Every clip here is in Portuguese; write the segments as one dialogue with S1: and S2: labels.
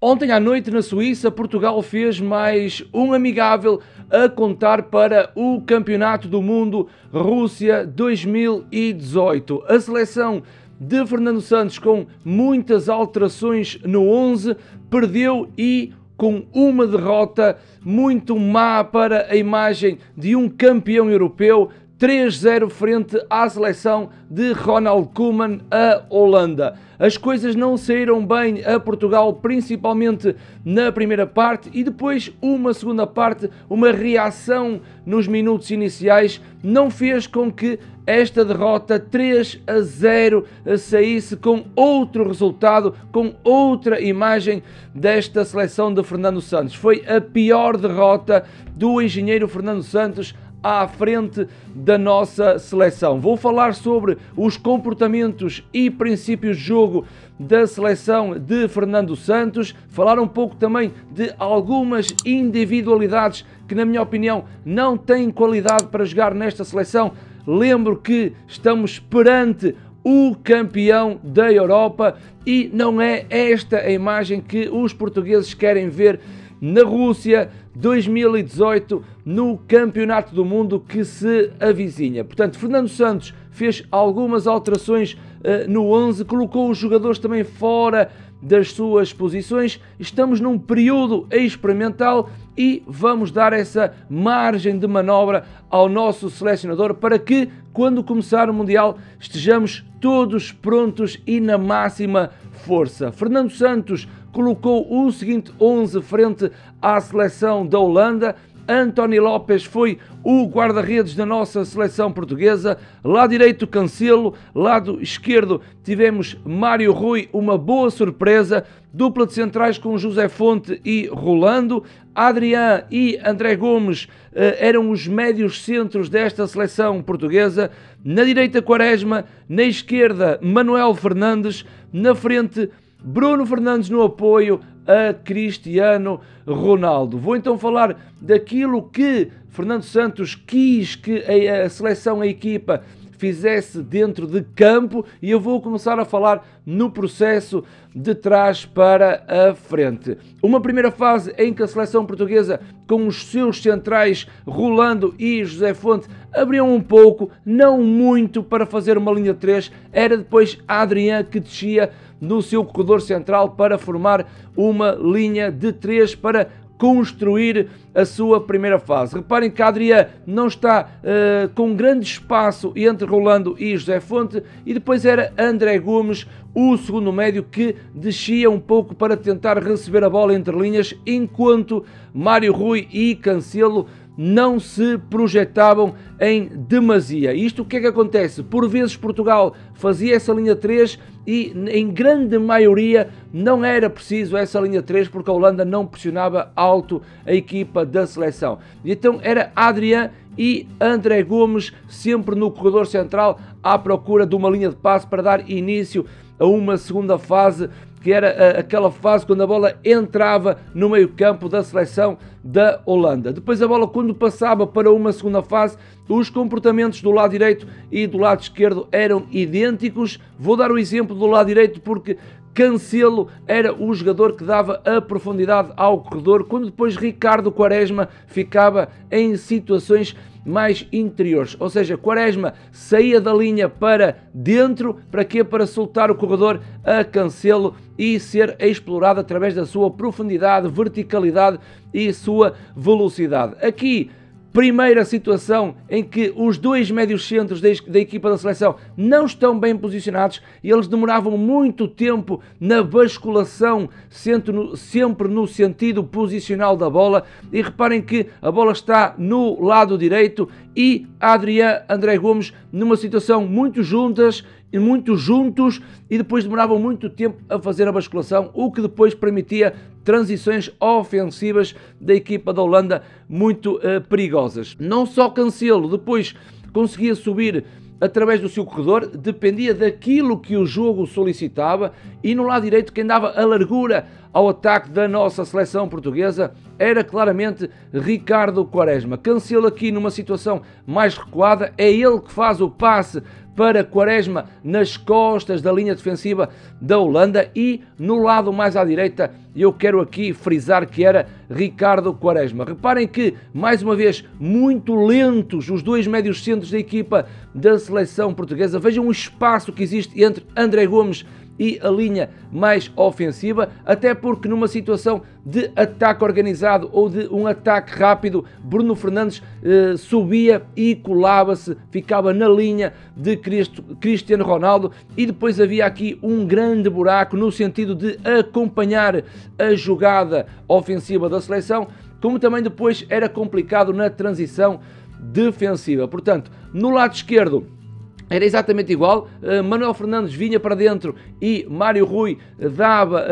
S1: Ontem à noite, na Suíça, Portugal fez mais um amigável a contar para o Campeonato do Mundo Rússia 2018. A seleção de Fernando Santos, com muitas alterações no 11, perdeu e com uma derrota muito má para a imagem de um campeão europeu, 3-0 frente à seleção de Ronald Koeman, a Holanda. As coisas não saíram bem a Portugal, principalmente na primeira parte, e depois uma segunda parte, uma reação nos minutos iniciais, não fez com que esta derrota 3-0 saísse com outro resultado, com outra imagem desta seleção de Fernando Santos. Foi a pior derrota do engenheiro Fernando Santos à frente da nossa seleção. Vou falar sobre os comportamentos e princípios de jogo da seleção de Fernando Santos, falar um pouco também de algumas individualidades que, na minha opinião, não têm qualidade para jogar nesta seleção. Lembro que estamos perante o campeão da Europa e não é esta a imagem que os portugueses querem ver na Rússia 2018, no Campeonato do Mundo que se avizinha. Portanto, Fernando Santos fez algumas alterações no 11, colocou os jogadores também fora das suas posições. Estamos num período experimental e vamos dar essa margem de manobra ao nosso selecionador para que, quando começar o Mundial, estejamos todos prontos e na máxima força. Fernando Santos colocou o seguinte 11 frente à seleção da Holanda. António Lopes foi o guarda-redes da nossa seleção portuguesa. Lado direito, Cancelo. Lado esquerdo, tivemos Mário Rui, uma boa surpresa. Dupla de centrais com José Fonte e Rolando. Adrián e André Gomes eram os médios centros desta seleção portuguesa. Na direita, Quaresma. Na esquerda, Manuel Fernandes. Na frente, Bruno Fernandes, no apoio a Cristiano Ronaldo. Vou então falar daquilo que Fernando Santos quis que a seleção, a equipa, fizesse dentro de campo, e eu vou começar a falar no processo de trás para a frente. Uma primeira fase em que a seleção portuguesa, com os seus centrais Rolando e José Fonte, abriam um pouco, não muito, para fazer uma linha de 3. Era depois Adrián que descia no seu corredor central para formar uma linha de 3 para construir a sua primeira fase. Reparem que Adrián não está com grande espaço entre Rolando e José Fonte, e depois era André Gomes, o segundo médio, que descia um pouco para tentar receber a bola entre linhas, enquanto Mário Rui e Cancelo não se projetavam em demasia. Isto o que é que acontece? Por vezes Portugal fazia essa linha 3 e em grande maioria não era preciso essa linha 3 porque a Holanda não pressionava alto a equipa da seleção. E então era Adrián e André Gomes sempre no corredor central à procura de uma linha de passe para dar início a uma segunda fase, que era aquela fase quando a bola entrava no meio-campo da seleção da Holanda. Depois a bola, quando passava para uma segunda fase, os comportamentos do lado direito e do lado esquerdo eram idênticos. Vou dar o exemplo do lado direito porque Cancelo era o jogador que dava a profundidade ao corredor, quando depois Ricardo Quaresma ficava em situações mais interiores, ou seja, Quaresma saía da linha para dentro, para quê? Para soltar o corredor a Cancelo e ser explorado através da sua profundidade, verticalidade e sua velocidade. Aqui, primeira situação em que os dois médios centros da equipa da seleção não estão bem posicionados e eles demoravam muito tempo na basculação, sempre no sentido posicional da bola. E reparem que a bola está no lado direito e Adrián, André Gomes numa situação muito juntos e depois demoravam muito tempo a fazer a basculação, o que depois permitia transições ofensivas da equipa da Holanda muito perigosas. Não só Cancelo depois conseguia subir através do seu corredor, dependia daquilo que o jogo solicitava, e no lado direito quem dava a largura ao ataque da nossa seleção portuguesa era claramente Ricardo Quaresma. Cancelo aqui numa situação mais recuada, é ele que faz o passe para Quaresma nas costas da linha defensiva da Holanda e no lado mais à direita eu quero aqui frisar que era Ricardo Quaresma. Reparem que, mais uma vez, muito lentos os dois médios centros da equipa da seleção portuguesa. Vejam o espaço que existe entre André Gomes e a linha mais ofensiva, até porque numa situação de ataque organizado ou de um ataque rápido, Bruno Fernandes subia e colava-se, ficava na linha de Cristiano Ronaldo e depois havia aqui um grande buraco no sentido de acompanhar a jogada ofensiva da seleção, como também depois era complicado na transição defensiva. Portanto, no lado esquerdo, era exatamente igual, Manuel Fernandes vinha para dentro e Mário Rui dava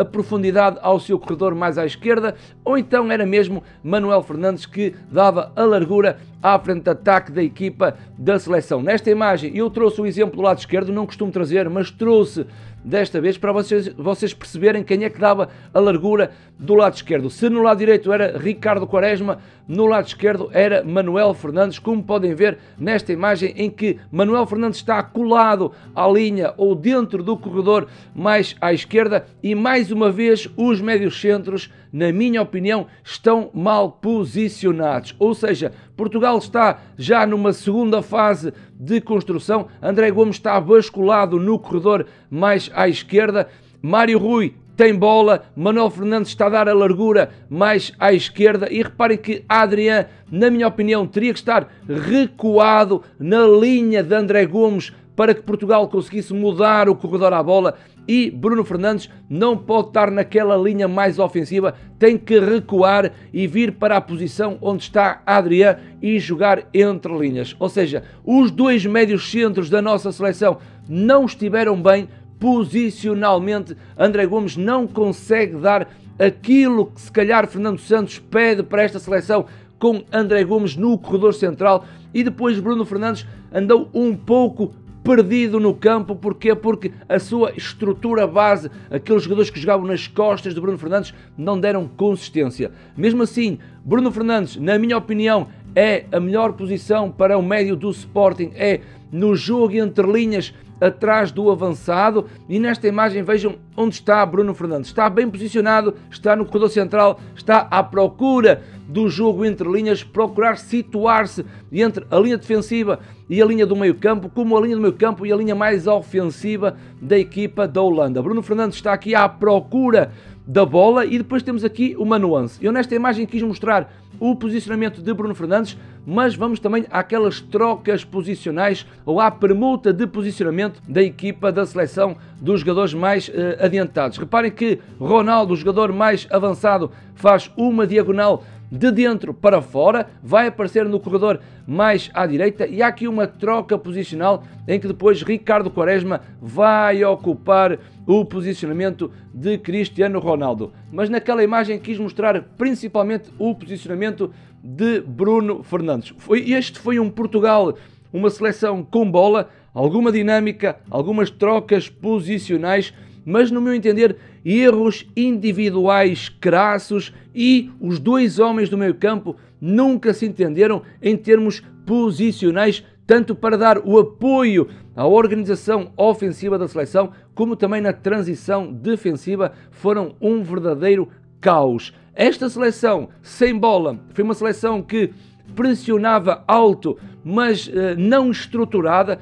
S1: a profundidade ao seu corredor mais à esquerda, ou então era mesmo Manuel Fernandes que dava a largura à frente de ataque da equipa da seleção. Nesta imagem eu trouxe o exemplo do lado esquerdo, não costumo trazer, mas trouxe desta vez para vocês perceberem quem é que dava a largura do lado esquerdo. Se no lado direito era Ricardo Quaresma, no lado esquerdo era Manuel Fernandes, como podem ver nesta imagem em que Manuel Fernandes está colado à linha ou dentro do corredor mais à esquerda e mais uma vez os médios centros, na minha opinião, estão mal posicionados. Ou seja, Portugal está já numa segunda fase de construção, André Gomes está basculado no corredor mais à esquerda, Mário Rui tem bola, Manuel Fernandes está a dar a largura mais à esquerda e reparem que Adrián, na minha opinião, teria que estar recuado na linha de André Gomes para que Portugal conseguisse mudar o corredor à bola e Bruno Fernandes não pode estar naquela linha mais ofensiva, tem que recuar e vir para a posição onde está Adrián e jogar entre linhas. Ou seja, os dois médios centros da nossa seleção não estiveram bem posicionalmente. André Gomes não consegue dar aquilo que se calhar Fernando Santos pede para esta seleção com André Gomes no corredor central e depois Bruno Fernandes andou um pouco perdido no campo. Porquê? Porque a sua estrutura base, aqueles jogadores que jogavam nas costas de Bruno Fernandes, não deram consistência. Mesmo assim, Bruno Fernandes, na minha opinião, é a melhor posição para o médio do Sporting, é no jogo entre linhas, atrás do avançado, e nesta imagem vejam onde está Bruno Fernandes. Está bem posicionado, está no corredor central, está à procura do jogo entre linhas, procurar situar-se entre a linha defensiva e a linha do meio-campo, como a linha do meio-campo e a linha mais ofensiva da equipa da Holanda. Bruno Fernandes está aqui à procura da bola e depois temos aqui uma nuance. Eu nesta imagem quis mostrar o posicionamento de Bruno Fernandes, mas vamos também àquelas trocas posicionais ou à permuta de posicionamento da equipa da seleção dos jogadores mais adiantados. Reparem que Ronaldo, o jogador mais avançado, faz uma diagonal de dentro para fora, vai aparecer no corredor mais à direita e há aqui uma troca posicional em que depois Ricardo Quaresma vai ocupar o posicionamento de Cristiano Ronaldo. Mas naquela imagem quis mostrar principalmente o posicionamento de Bruno Fernandes. Este foi um Portugal, uma seleção com bola, alguma dinâmica, algumas trocas posicionais, mas no meu entender erros individuais crassos e os dois homens do meio campo nunca se entenderam em termos posicionais, tanto para dar o apoio à organização ofensiva da seleção, como também na transição defensiva, foram um verdadeiro caos. Esta seleção sem bola foi uma seleção que pressionava alto, mas não estruturada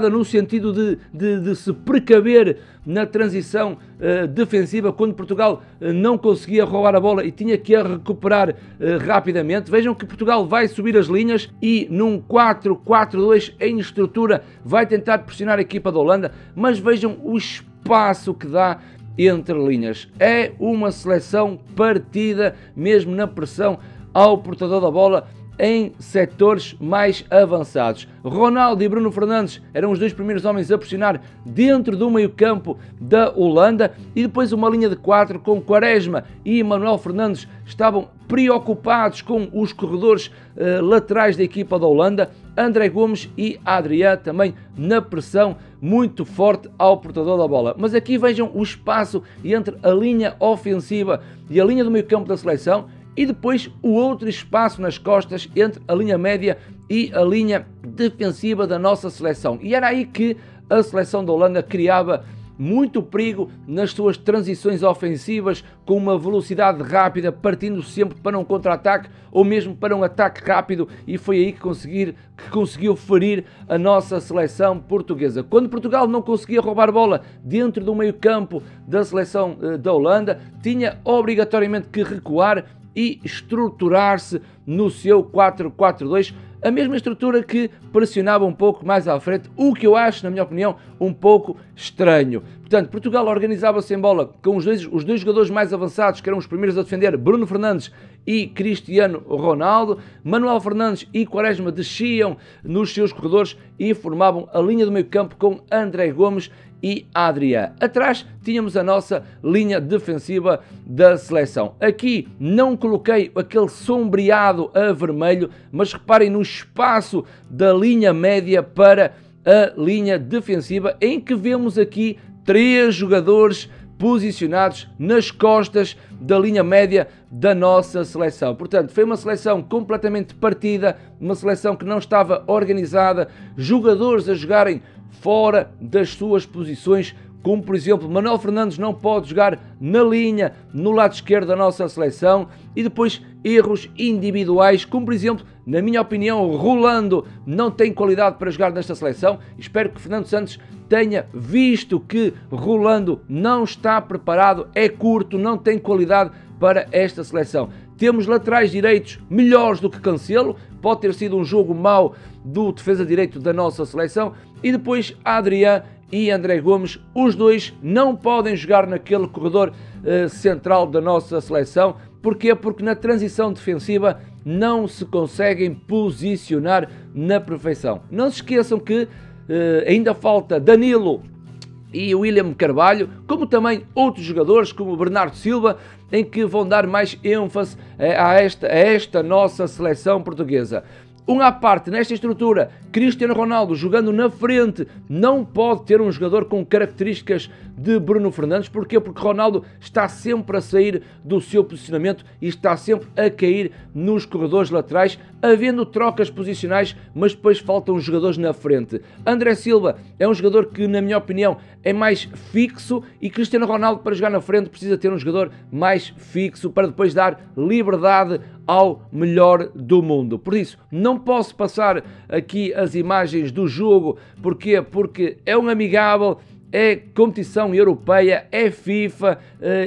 S1: no sentido de se precaver na transição defensiva, quando Portugal não conseguia roubar a bola e tinha que a recuperar rapidamente. Vejam que Portugal vai subir as linhas e num 4-4-2 em estrutura vai tentar pressionar a equipa da Holanda, mas vejam o espaço que dá entre linhas. É uma seleção partida mesmo na pressão ao portador da bola. em setores mais avançados. Ronaldo e Bruno Fernandes eram os dois primeiros homens a pressionar dentro do meio-campo da Holanda, e depois uma linha de 4 com Quaresma e Manuel Fernandes estavam preocupados com os corredores laterais da equipa da Holanda. André Gomes e Adrián também na pressão muito forte ao portador da bola. Mas aqui vejam o espaço entre a linha ofensiva e a linha do meio-campo da seleção, e depois o outro espaço nas costas entre a linha média e a linha defensiva da nossa seleção. E era aí que a seleção da Holanda criava muito perigo nas suas transições ofensivas, com uma velocidade rápida, partindo sempre para um contra-ataque ou mesmo para um ataque rápido, e foi aí que conseguiu ferir a nossa seleção portuguesa. Quando Portugal não conseguia roubar bola dentro do meio-campo da seleção da Holanda, tinha obrigatoriamente que recuar e estruturar-se no seu 4-4-2, a mesma estrutura que pressionava um pouco mais à frente, o que eu acho, na minha opinião, um pouco estranho. Portanto, Portugal organizava-se em bola com os dois jogadores mais avançados, que eram os primeiros a defender, Bruno Fernandes e Cristiano Ronaldo. Manuel Fernandes e Quaresma desciam nos seus corredores e formavam a linha do meio-campo com André Gomes e Adrián. Atrás tínhamos a nossa linha defensiva da seleção. Aqui não coloquei aquele sombreado a vermelho, mas reparem no espaço da linha média para a linha defensiva, em que vemos aqui 3 jogadores posicionados nas costas da linha média da nossa seleção. Portanto, foi uma seleção completamente partida, uma seleção que não estava organizada, jogadores a jogarem fora das suas posições, como por exemplo Manuel Fernandes não pode jogar na linha, no lado esquerdo da nossa seleção, e depois erros individuais, como por exemplo, na minha opinião, Rolando não tem qualidade para jogar nesta seleção. Espero que Fernando Santos tenha visto que Rolando não está preparado, é curto, não tem qualidade para esta seleção. Temos laterais direitos melhores do que Cancelo, pode ter sido um jogo mau do defesa direito da nossa seleção, e depois Adrián e André Gomes, os dois não podem jogar naquele corredor central da nossa seleção. Porquê? Porque na transição defensiva não se conseguem posicionar na perfeição. Não se esqueçam que ainda falta Danilo e William Carvalho, como também outros jogadores como Bernardo Silva, em que vão dar mais ênfase a esta nossa seleção portuguesa. À parte, nesta estrutura, Cristiano Ronaldo jogando na frente não pode ter um jogador com características de Bruno Fernandes. Porquê? Porque Ronaldo está sempre a sair do seu posicionamento e está sempre a cair nos corredores laterais, havendo trocas posicionais, mas depois faltam jogadores na frente. André Silva é um jogador que, na minha opinião, é mais fixo, e Cristiano Ronaldo, para jogar na frente, precisa ter um jogador mais fixo para depois dar liberdade ao melhor do mundo. Por isso, não posso passar aqui as imagens do jogo. Porquê? Porque é um amigável, é competição europeia, é FIFA,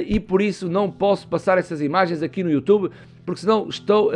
S1: e por isso não posso passar essas imagens aqui no YouTube, porque senão estou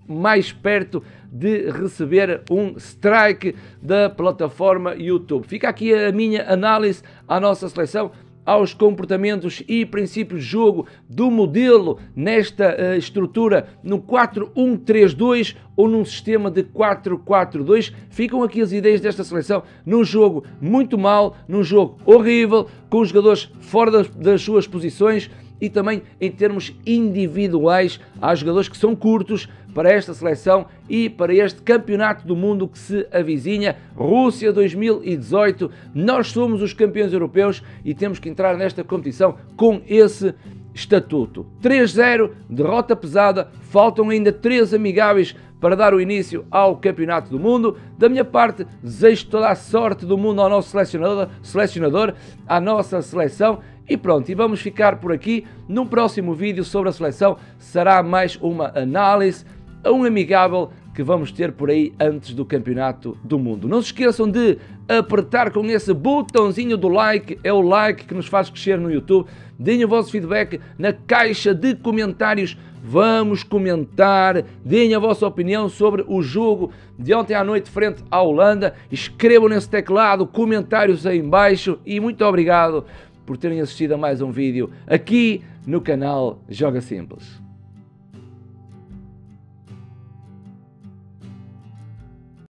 S1: mais perto de receber um strike da plataforma YouTube. Fica aqui a minha análise à nossa seleção, aos comportamentos e princípios de jogo do modelo nesta estrutura no 4-1-3-2 ou num sistema de 4-4-2. Ficam aqui as ideias desta seleção num jogo muito mau, num jogo horrível, com os jogadores fora das suas posições, e também em termos individuais. Há jogadores que são curtos para esta seleção e para este campeonato do mundo que se avizinha, Rússia 2018. Nós somos os campeões europeus e temos que entrar nesta competição com esse estatuto. 3-0, derrota pesada, faltam ainda 3 amigáveis para dar o início ao campeonato do mundo. Da minha parte, desejo toda a sorte do mundo ao nosso selecionador, à nossa seleção. E pronto, e vamos ficar por aqui. Num próximo vídeo sobre a seleção será mais uma análise a um amigável que vamos ter por aí antes do campeonato do mundo. Não se esqueçam de apertar com esse botãozinho do like, é o like que nos faz crescer no YouTube. Deem o vosso feedback na caixa de comentários, vamos comentar, deem a vossa opinião sobre o jogo de ontem à noite frente à Holanda. Escrevam nesse teclado comentários aí em baixo e muito obrigado por terem assistido a mais um vídeo aqui no canal Joga Simples.